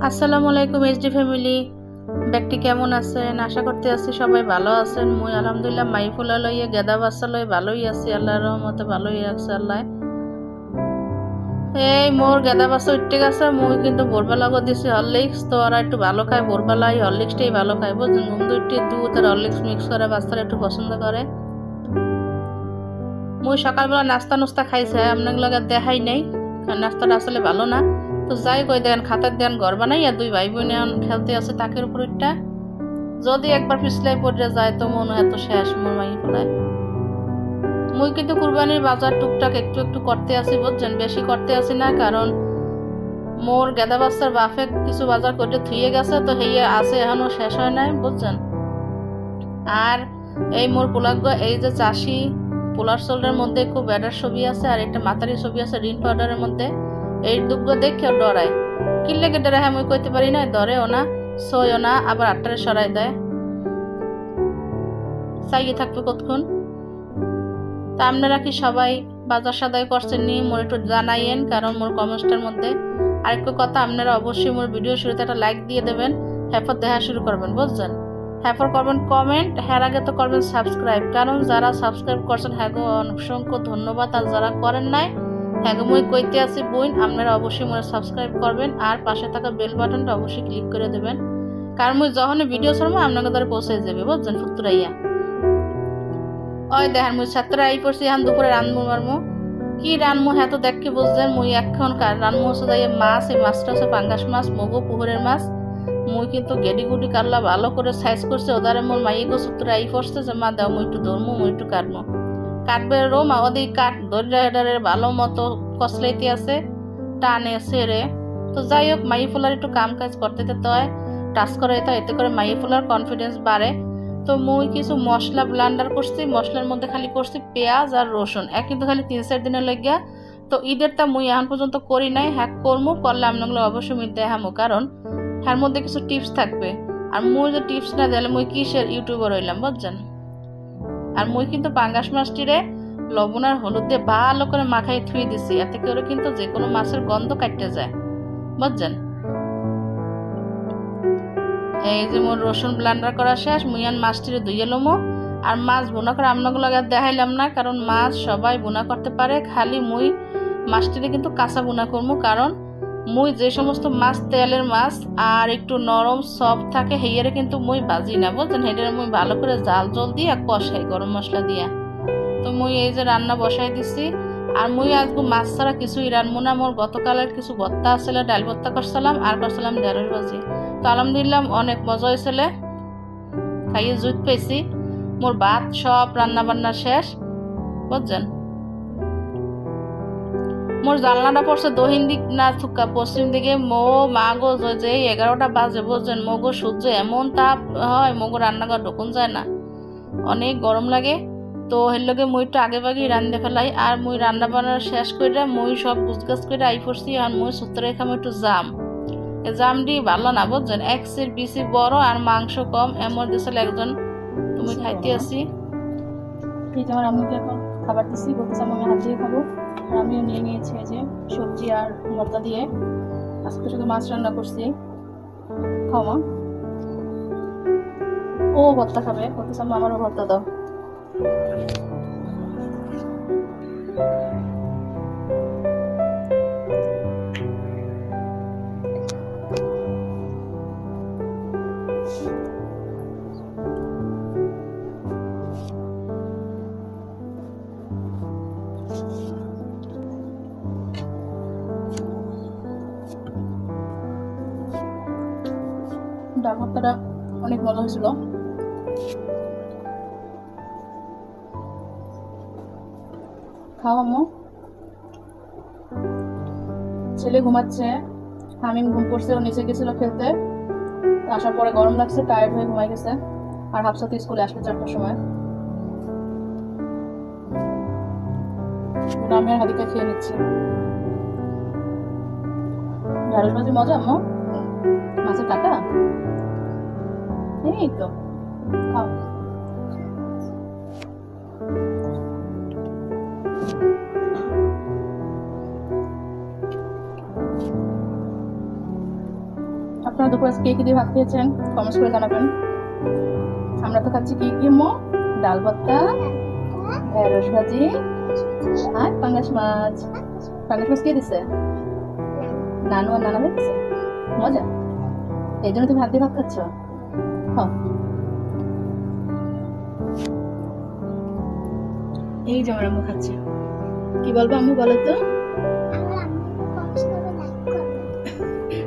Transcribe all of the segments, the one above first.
আসসালামু আলাইকুম HD family. ব্যক্তি কেমন আছেন? আশা করতে আছি সবাই ভালো আছেন। মুই আলহামদুলিল্লাহ মাইফুলা লইয়া গেদা বাচ্চা লই ভালোই আছি, আল্লাহর রহমতে ভালোই আছে আল্লাহ। এই মোর গেদা বাচ্চা উঠতে গেছে, মুই কিন্তু ভোরবেলা করে দিছি হরলিক্স। তো ওরা একটু ভালো খায়, ভোরবেলায় হরলিক্সটাই ভালো খায় বুঝছেন। ঘুম দুইটি দুধ আর হরলিক্স মিক্স করে বাচ্চারা একটু পছন্দ করে। মুই সকালবেলা নাস্তা নুস্তা খাইছে, আপনার লগে দেখাই নাই, কারণ নাস্তাটা আসলে ভালো না। তো যাই কই দেন খাতার দেন ঘর বানাইয়া দুই ভাই বোন খেলতে আছে তাকের উপর একটা, যদি একবার পিছলাই পড়ে যায় তো মনে হয় তো শেষ মোর মাই ফেলায়। মুই কিন্তু কুরবানির বাজার টুকটাক একটু একটু করতে আসি বুঝছেন, বেশি করতে আসি না, কারণ মোর গেদা বাচ্চার বাফে কিছু বাজার করে থুয়ে গেছে, তো হেয়ে আছে এখনো শেষ হয় নাই বুঝছেন। আর এই মোর পোলাগ্য এই যে চাষি পোলার সোল্ডের মধ্যে খুব ব্যাডার ছবি আছে, আর একটা মাতারি ছবি আছে রিন পাউডারের মধ্যে। এই দুগ্গ দেখে ডরায়, কিল্লেকে ডরায় আমি কইতে পারি না, ধরেও না সইও না, আবার আটটারে সরাই দেয়, চাইয়ে থাকবে কতক্ষণ। তা আপনারা কি সবাই বাজার সদাই করছেন নি মোর একটু জানাইয়েন, কারণ মোর কমেন্টসটার মধ্যে। আরেকটা কথা, আপনারা অবশ্যই মোর ভিডিও শুরুতে একটা লাইক দিয়ে দেবেন, হ্যাপর দেখা শুরু করবেন বুঝছেন। হ্যাপর করবেন কমেন্ট, হ্যার আগে তো করবেন সাবস্ক্রাইব, কারণ যারা সাবস্ক্রাইব করছেন হ্যাঁ অসংখ্য ধন্যবাদ, আর যারা করেন নাই হ্যাঁ মই কইতে আছি বোন আপনারা অবশ্যই মোর সাবস্ক্রাইব করবেন, আর পাশে থাকা বেল বাটনটা অবশ্যই ক্লিক করে দেবেন, কারণ মই যখন ভিডিও ছাড়বো আপনাকে দ্বারা পৌঁছে যাবে বুঝছেন ফুতুরাইয়া। ওই দেখেন মুই ছাত্র আই পড়ছি, এখন দুপুরে রানমু মারমু। কি রানমু হ্যাঁ তো দেখকে বুঝছেন, মুই এখন রানমু হচ্ছে যাই মাছ, এই মাছটা হচ্ছে পাঙ্গাস মাছ, মগো পুকুরের মাছ। মুই কিন্তু গেডি গুডি কাটলা ভালো করে সাইজ করছে, ওদারে মোর মাইগো ছাত্র আই পড়ছে যে মা দাও মুই একটু ধরমু, মুই একটু কাটমু। কাটবে রো মা ওদি কাট দরিদ্রে ভালো মতো কসলাইতে আছে, টানে সেরে। তো যাই হোক মাই ফুলার একটু কাম কাজ করতে হয়, টাচ করে তো, এতে করে মাই ফুলার কনফিডেন্স বাড়ে। তো মুই কিছু মশলা ব্লান্ডার করছি, মশলার মধ্যে খালি করছি পেঁয়াজ আর রসুন, এক কিন্তু খালি 3-4 দিনের লাগিয়া। তো ঈদের তা মুই এখন পর্যন্ত করি নাই, হ্যাক করমু, করলে আপনাগুলো অবশ্যই মুই দেখামো, কারণ হ্যার মধ্যে কিছু টিপস থাকবে। আর মুই যে টিপস না দিলে মুই কিসের ইউটিউবার হইলাম বুঝছেন। আর মুই কিন্তু পাঙ্গাস মাছটিরে লবণ আর হলুদ দিয়ে ভালো করে মাখাই থুই দিছি, এতে করে কিন্তু যে কোনো মাছের গন্ধ কাটতে যায় বুঝছেন। এই যে মোর রসুন ব্লান্ডার করা শেষ, মুইয়ান মাছটিরে ধুইয়ে লমো। আর মাছ বোনা করে আপনাগুলো দেখাইলাম না, কারণ মাছ সবাই বোনা করতে পারে, খালি মুই মাছটিরে কিন্তু কাঁচা বোনা করবো, কারণ মুই যে সমস্ত মাছ তেলের মাছ আর একটু নরম সফট থাকে হেয়ারে কিন্তু মুই বাজি না বুঝছেন, হেয়ারে মুই ভালো করে জাল জল দিয়ে কষাই গরম মশলা দিয়া। তো মুই এই যে রান্না বসাই দিছি, আর মুই আজকে মাছ ছাড়া কিছুই রানবো না। মোর গতকালের কিছু ভর্তা আসলে, ডাল ভর্তা করছিলাম আর করছিলাম ঢেঁড়স ভাজি। তো আলহামদুলিল্লাহ অনেক মজা হয়েছিল, খাইয়ে জুত পেয়েছি। মোর ভাত সব রান্না বান্না শেষ বুঝছেন। মোর জানলাটা পড়ছে দক্ষিণ দিক না থুকা পশ্চিম দিকে, মো মা গো যে 11টা বাজে বুঝছেন, মগো সূর্য এমন তাপ হয়, মগো রান্নাঘর ঢুকুন যায় না, অনেক গরম লাগে। তো এর লগে মুই একটু আগে ভাগে রান্ধতে ফেলাই, আর মুই রান্না বান্না শেষ করে মুই সব গুছগাছ করে আই পড়ছি। আর মুই সূত্রে খাম একটু জাম, জামটি ভালো না বুঝছেন, এক সির বিসি বড় আর মাংস কম, এমন দিছিল একজন। তুমি খাইতে আসি আমার আম্মুকে এখন খাবার দিচ্ছি, বলতেছি আমি হাত দিয়ে খাবো। আর আমিও নিয়ে নিয়েছি যে সবজি আর ভর্তা দিয়ে, আজকে শুধু মাছ রান্না করছি। খাও মা, ও ভর্তা খাবে, বলতেছি আম্মু আমারও ভর্তা দাও। ডাল ভর্তাটা অনেক ভালো হয়েছিল। খাও আম্মু। ছেলে ঘুমাচ্ছে, হামিম ঘুম পড়ছে, ও নিচে গেছিল খেলতে, আসার পরে গরম লাগছে, টায়ার্ড হয়ে ঘুমাই গেছে। আর হাফসা তো স্কুলে আসবে 4টার সময়। আমি আর হাদিকা খেয়ে নিচ্ছি। ঢেঁড়স ভাজি মজা আম্মু, মাছের কাটা এই তো খাও। আপনারা দুপুরে কে কি দিয়ে ভাত খেয়েছেন কমেন্টস করে জানাবেন। আমরা তো খাচ্ছি কি মো, ডাল ভর্তা, ঢেঁড়স ভাজি আর পাঙ্গাস মাছ। পাঙ্গাস মাছ কে দিছে? নানু আর নানা ভাই দিছে। মজা, এই জন্য তুমি ভাত দিয়ে ভাত খাচ্ছ। এই যে আমার আম্মু খাচ্ছে। কি বলবো আম্মু, বলো তো?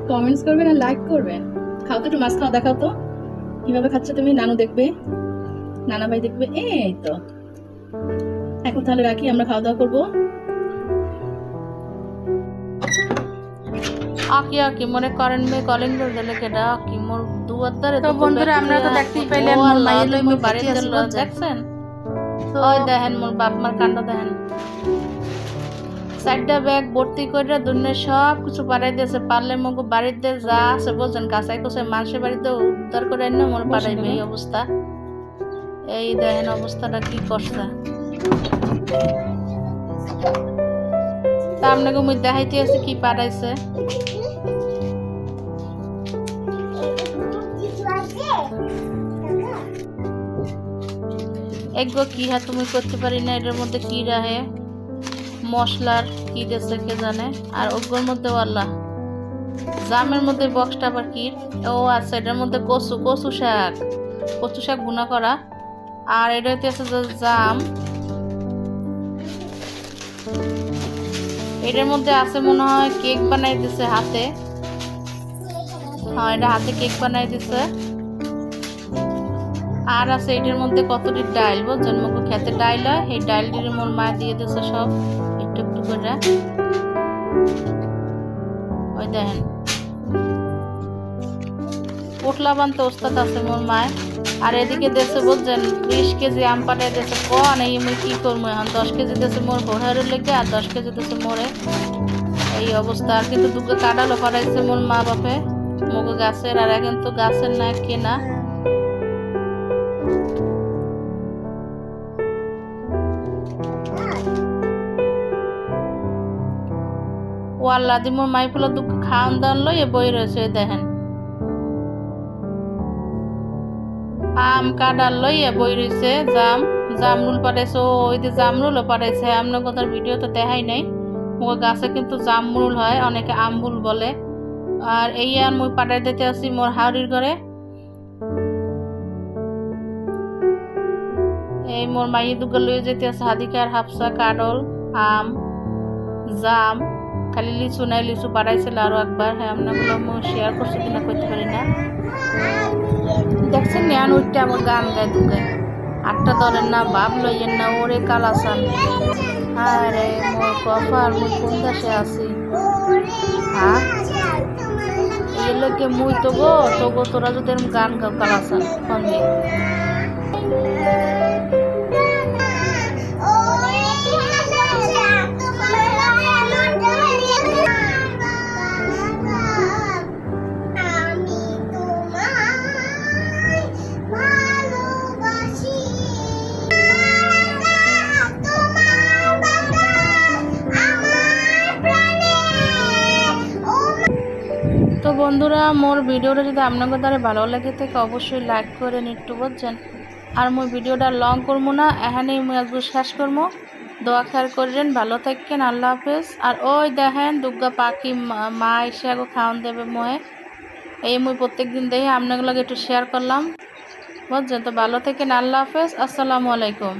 কমেন্টস করবেন আর লাইক করবেন। খাও তো, একটু মাছ খাও, দেখাও তো কিভাবে খাচ্ছে তুমি। নানু দেখবে, নানা ভাই দেখবে। এই তো এখন তাহলে রাখি, আমরা খাওয়া দাওয়া করবো। আকি মনে করেন মে কলিং বেল দিলে কেডা কি মোর দুয়ার দ্বারে। তো বন্ধুরা আমরা তো দেখতেই পাইলেন মোর মায়ের লই মই বাড়িতে আসলো, দেখছেন? ওই দেখেন মোর বাপ মার কাণ্ড দেখেন। চারটা ব্যাগ ভর্তি করে দুনিয়া সব কিছু পাঠাই দিয়েছে। পারলে মগো বাড়িতে যা আছে বোঝেন, কাঁচাই কোচাই মানুষের বাড়িতে উদ্ধার করে এনে মোর পাঠাইবে। এই অবস্থা, এই দেখেন অবস্থাটা কি করছে। তা আপনাকে মুই দেখাইতে আছে কি পাঠাইছে। এগো কি হ্যাঁ তুমি করতে পারি না। এটার মধ্যে কি রাহে মশলার কি দিয়েছে কে জানে। আর ওগুলোর মধ্যে আল্লাহ জামের মধ্যে বক্সটা আবার কি। ও আচ্ছা, এটার মধ্যে কচু শাক গুনা করা। আর এটা হচ্ছে জাম। এটার মধ্যে আছে মনে হয় কেক বানাই দিছে হাতে। হ্যাঁ, এটা হাতে কেক বানাই দিছে। আর আছে এটার মধ্যে কতটি ডাইল বুঝছেন, মুখে খেতে ডাইল হয়। এই ডাইলটির মোর মা দিয়ে দিছে সব একটু একটু করে। ওই দেখেন পোটলা বানতে ওস্তাদ আছে মোর মায়। আর এদিকে দেশে বুঝছেন 20 কেজি আম পাঠাই দিয়েছে। কন এই মুই কি করবো এখন? 10 কেজি দিয়েছে মোর হোড়ারের লেগে, আর 10 কেজি দিয়েছে মোরে। এই অবস্থা। আর কিন্তু দুটো কাঁঠালও পাঠাইছে মোর মা বাপে মগো গাছের। আর এখন তো গাছের না কেনা। ও আল্লাহ দি মোর মাইফুলা দুঃখ খাওয়ান দাওয়ান লই বই রয়েছে। দেখেন আম কাঁঠাল লইয়া বই রয়েছে। জামরুল পাঠাইছে। ওই যে জামরুলও পাঠাইছে। আপনার কথার ভিডিও তো দেখাই নাই। মোর গাছে কিন্তু জামরুল হয়, অনেকে আমবুল বলে। আর এই আর মুই পাঠাই দিতে আসি মোর হাওড়ির ঘরে। এই মোর মাইয়ে দুগা লইয়ে যেতে আছে হাদিকার হাফসা, কাডল, আম, জাম। খালি লিচু নাই, লিচু পাঠাইছিল আরো একবার। হ্যাঁ, আপনাগুলো শেয়ার করছে কিনা করতে পারি না। দেখছেন নেন ওইটা আমার গান গায় দুগায়। আটটা ধরেন না, ভাব লইয়েন না, ওরে কালাসান। আরে মোর কপাল, মুই কোন দেশে আছি। হ্যাঁ, এই লোকে মুই তো গো তোরা যদি গান গাও কালাসান কমে। তো বন্ধুরা মোর ভিডিওটা যদি আপনাদের দ্বারা ভালো লাগে থাকে অবশ্যই লাইক করেন একটু বুঝছেন। আর মোর ভিডিওটা লং করবো না, এখানেই মুই আজকে শেষ করবো। দোয়া খেয়াল করেন, ভালো থাকেন, আল্লাহ হাফেজ। আর ওই দেখেন দুর্গা পাখি মা এসে আগে খাওয়ান দেবে মোয়ে। এই মুই প্রত্যেকদিন দেখে আপনাগুলোকে একটু শেয়ার করলাম বুঝছেন। তো ভালো থাকেন, আল্লাহ হাফেজ, আসসালামু আলাইকুম।